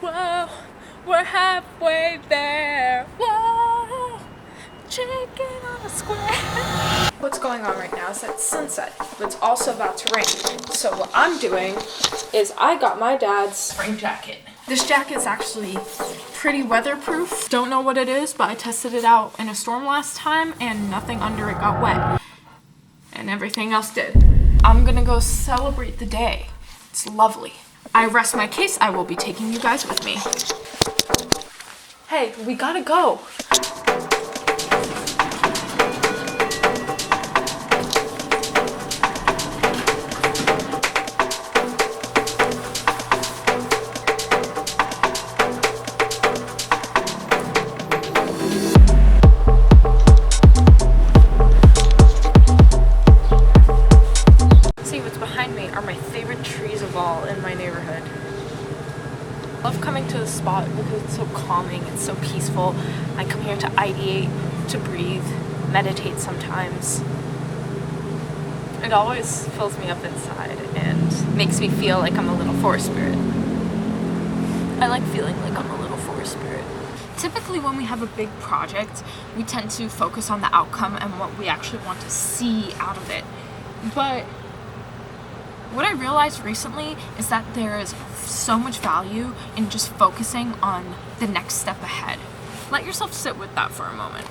Whoa, we're halfway there. Whoa, chicken on a square. What's going on right now is that it's sunset, but it's also about to rain. So what I'm doing is I got my dad's rain jacket. This jacket is actually pretty weatherproof. Don't know what it is, but I tested it out in a storm last time and nothing under it got wet. And everything else did. I'm gonna go celebrate the day. It's lovely. I rest my case. I will be taking you guys with me. Hey, we gotta go. Are my favorite trees of all in my neighborhood. I love coming to this spot because it's so calming, it's so peaceful. I come here to ideate, to breathe, meditate sometimes. It always fills me up inside and makes me feel like I'm a little forest spirit. I like feeling like I'm a little forest spirit. Typically when we have a big project, we tend to focus on the outcome and what we actually want to see out of it. But what I realized recently is that there is so much value in just focusing on the next step ahead. Let yourself sit with that for a moment.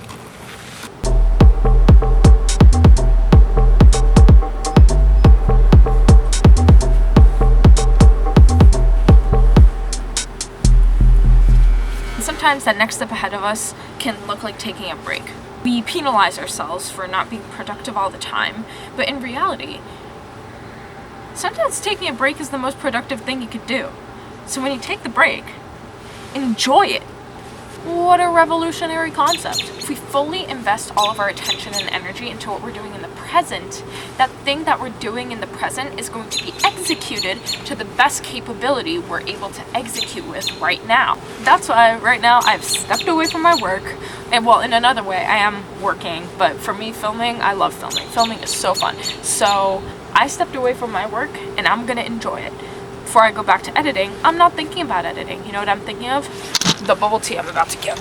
Sometimes that next step ahead of us can look like taking a break. We penalize ourselves for not being productive all the time, but in reality, sometimes taking a break is the most productive thing you could do. So when you take the break, enjoy it. What a revolutionary concept. If we fully invest all of our attention and energy into what we're doing in the present, that thing that we're doing in the present is going to be executed to the best capability we're able to execute with right now. That's why right now I've stepped away from my work. And well, in another way, I am working, but for me, filming, I love filming. Filming is so fun. So I stepped away from my work and I'm gonna enjoy it. Before I go back to editing, I'm not thinking about editing. You know what I'm thinking of? The bubble tea I'm about to get.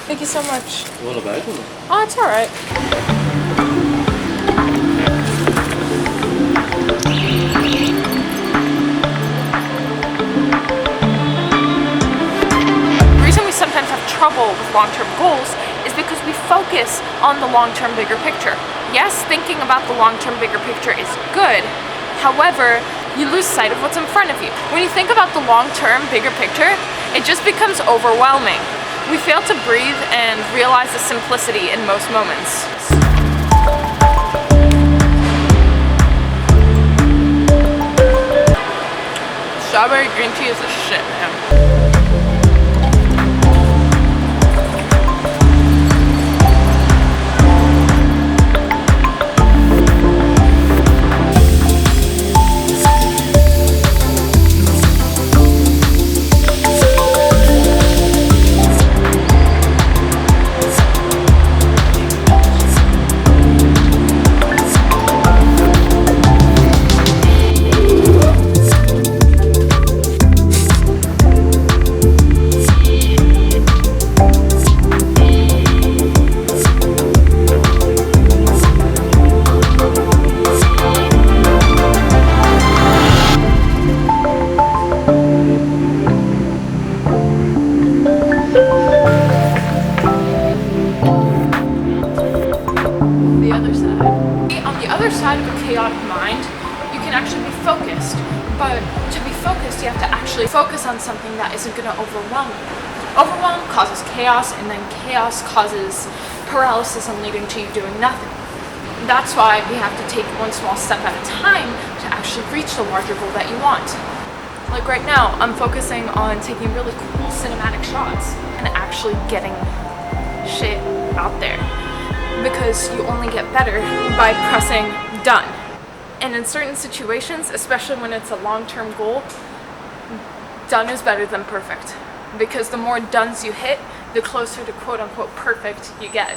Thank you so much. What about it? Oh, it's alright. The reason we sometimes have trouble with long-term goals is because we focus on the long-term bigger picture. Yes, thinking about the long-term bigger picture is good. However, you lose sight of what's in front of you. When you think about the long-term bigger picture, it just becomes overwhelming. We fail to breathe and realize the simplicity in most moments. Strawberry green tea is the shit, man. Side of a chaotic mind, you can actually be focused. But to be focused, you have to actually focus on something that isn't going to overwhelm you. Overwhelm causes chaos, and then chaos causes paralysis and leading to you doing nothing. That's why we have to take one small step at a time to actually reach the larger goal that you want. Like right now, I'm focusing on taking really cool cinematic shots and actually getting shit out there. because you only get better by pressing done. And in certain situations, especially when it's a long-term goal, done is better than perfect, because the more dones you hit, the closer to quote-unquote perfect you get.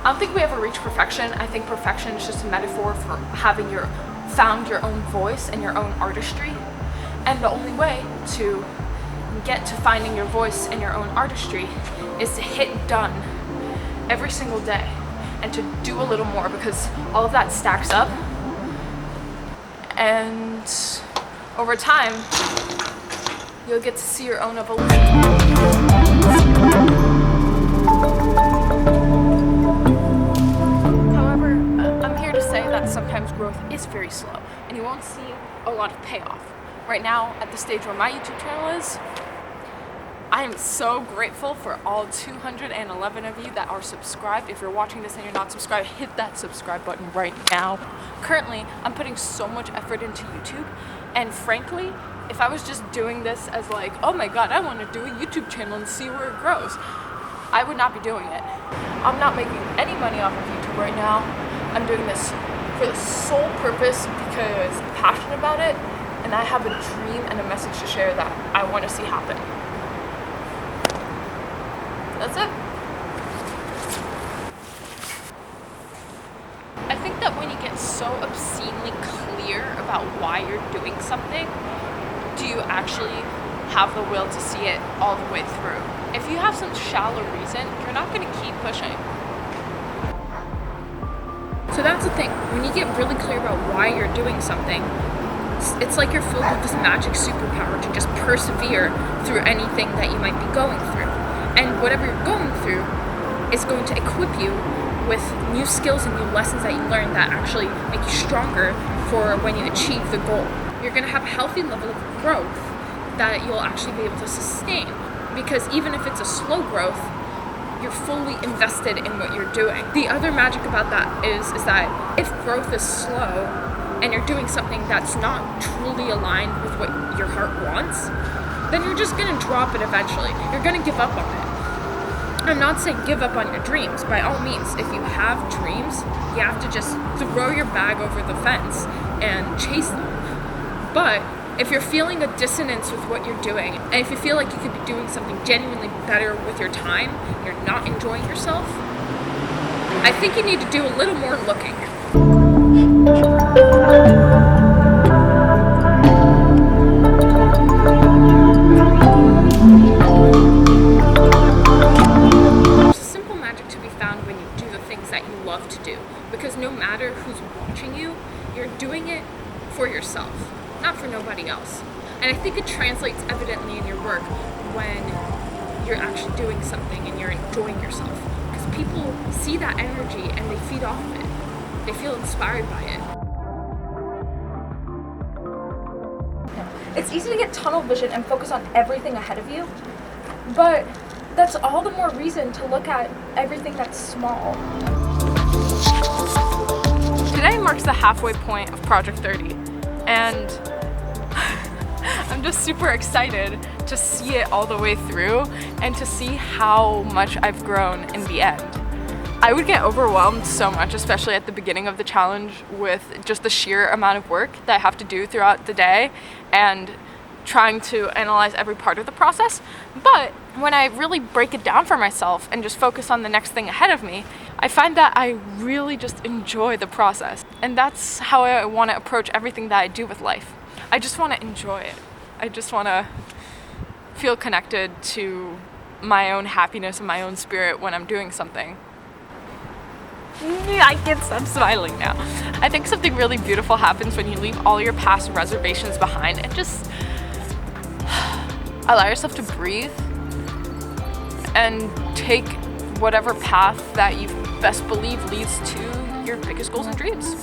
I don't think we ever reach perfection. I think perfection is just a metaphor for having found your own voice and your own artistry. And the only way to get to finding your voice and your own artistry is to hit done every single day and to do a little more, because all of that stacks up, and over time you'll get to see your own evolution. However, I'm here to say that sometimes growth is very slow and you won't see a lot of payoff. Right now, at the stage where my YouTube channel is, I am so grateful for all 211 of you that are subscribed. If you're watching this and you're not subscribed, hit that subscribe button right now. Currently, I'm putting so much effort into YouTube, and frankly, if I was just doing this as like, oh my god, I want to do a YouTube channel and see where it grows, I would not be doing it. I'm not making any money off of YouTube right now. I'm doing this for the sole purpose because I'm passionate about it, and I have a dream and a message to share that I want to see happen. That's it. I think that when you get so obscenely clear about why you're doing something, do you actually have the will to see it all the way through? If you have some shallow reason, you're not going to keep pushing. So that's the thing. When you get really clear about why you're doing something, it's like you're filled with this magic superpower to just persevere through anything that you might be going through. And whatever you're going through is going to equip you with new skills and new lessons that you learn that actually make you stronger for when you achieve the goal. You're going to have a healthy level of growth that you'll actually be able to sustain. Because even if it's a slow growth, you're fully invested in what you're doing. The other magic about that is that if growth is slow and you're doing something that's not truly aligned with what your heart wants, then you're just going to drop it eventually. You're going to give up on it. I'm not saying give up on your dreams. By all means, if you have dreams, you have to just throw your bag over the fence and chase them. But if you're feeling a dissonance with what you're doing, and if you feel like you could be doing something genuinely better with your time, and you're not enjoying yourself, I think you need to do a little more looking. To do, because no matter who's watching you, you're doing it for yourself, not for nobody else. And I think it translates evidently in your work when you're actually doing something and you're enjoying yourself, because people see that energy and they feed off of it. They feel inspired by it. It's easy to get tunnel vision and focus on everything ahead of you, but that's all the more reason to look at everything that's small. Today marks the halfway point of Project 30, and I'm just super excited to see it all the way through and to see how much I've grown in the end. I would get overwhelmed so much, especially at the beginning of the challenge, with just the sheer amount of work that I have to do throughout the day and trying to analyze every part of the process. But when I really break it down for myself and just focus on the next thing ahead of me, I find that I really just enjoy the process. And that's how I want to approach everything that I do with life. I just want to enjoy it. I just want to feel connected to my own happiness and my own spirit when I'm doing something. I can't stop smiling now. I think something really beautiful happens when you leave all your past reservations behind and just allow yourself to breathe and take whatever path that you best believe leads to your biggest goals and dreams.